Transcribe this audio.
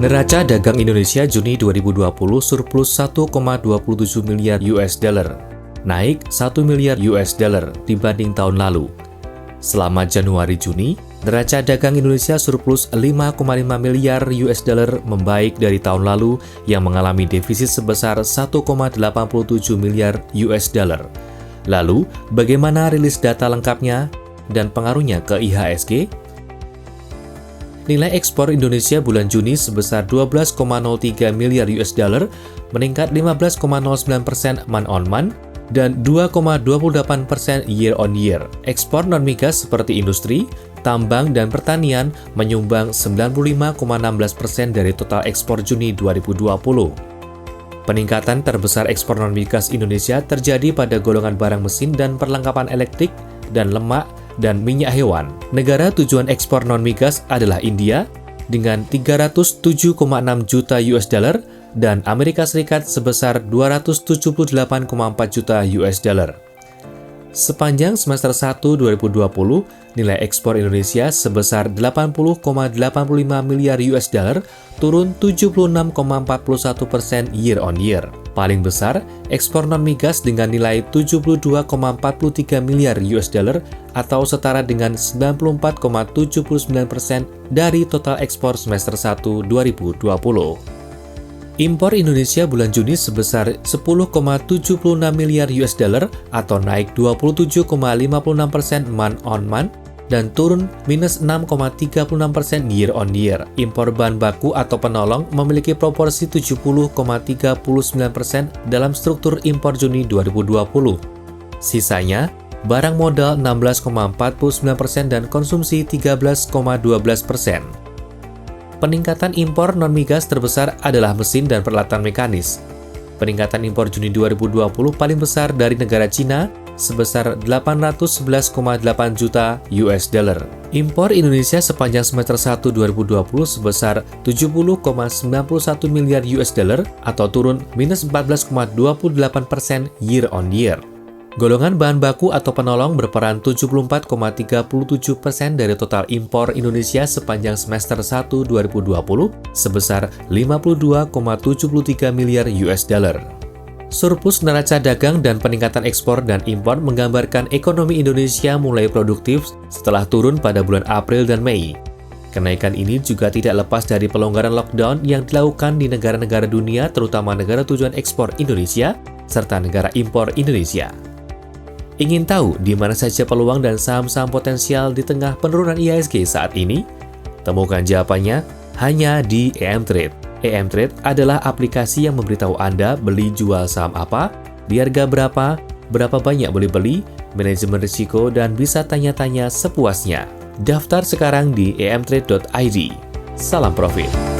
Neraca dagang Indonesia Juni 2020 surplus 1,27 miliar US dollar, naik 1 miliar US dollar dibanding tahun lalu. Selama Januari-Juni, neraca dagang Indonesia surplus 5,5 miliar US dollar, membaik dari tahun lalu yang mengalami defisit sebesar 1,87 miliar US dollar. Lalu, bagaimana rilis data lengkapnya dan pengaruhnya ke IHSG? Nilai ekspor Indonesia bulan Juni sebesar 12,03 miliar US dollar, meningkat 15,09% month-on-month dan 2,28% year-on-year. Ekspor non-migas seperti industri, tambang, dan pertanian menyumbang 95,16% dari total ekspor Juni 2020. Peningkatan terbesar ekspor non-migas Indonesia terjadi pada golongan barang mesin dan perlengkapan elektrik dan lemak dan minyak hewan. Negara tujuan ekspor non-migas adalah India dengan 307,6 juta US dollar dan Amerika Serikat sebesar 278,4 juta US dollar. Sepanjang semester 1 2020, nilai ekspor Indonesia sebesar 80,85 miliar US dollar, turun 76,41% year-on-year. Paling besar, ekspor non-migas dengan nilai 72,43 miliar US dollar atau setara dengan 94,79% dari total ekspor semester 1 2020. Impor Indonesia bulan Juni sebesar 10,76 miliar US dollar atau naik 27,56% month-on-month dan turun minus 6,36% year-on-year. Impor bahan baku atau penolong memiliki proporsi 70,39% dalam struktur impor Juni 2020. Sisanya, barang modal 16,49% dan konsumsi 13,12%. Peningkatan impor non-migas terbesar adalah mesin dan peralatan mekanis. Peningkatan impor Juni 2020 paling besar dari negara Cina sebesar 811,8 juta US dollar. Impor Indonesia sepanjang semester 1 2020 sebesar 70,91 miliar US dollar atau turun minus 14,28% year-on-year. Golongan bahan baku atau penolong berperan 74,37% dari total impor Indonesia sepanjang semester 1 2020 sebesar 52,73 miliar US dollar. Surplus neraca dagang dan peningkatan ekspor dan impor menggambarkan ekonomi Indonesia mulai produktif setelah turun pada bulan April dan Mei. Kenaikan ini juga tidak lepas dari pelonggaran lockdown yang dilakukan di negara-negara dunia, terutama negara tujuan ekspor Indonesia serta negara impor Indonesia. Ingin tahu di mana saja peluang dan saham-saham potensial di tengah penurunan IHSG saat ini? Temukan jawabannya hanya di EM Trade. EM Trade adalah aplikasi yang memberitahu Anda beli jual saham apa, di harga berapa, berapa banyak boleh beli, manajemen risiko, dan bisa tanya-tanya sepuasnya. Daftar sekarang di emtrade.id. Salam profit!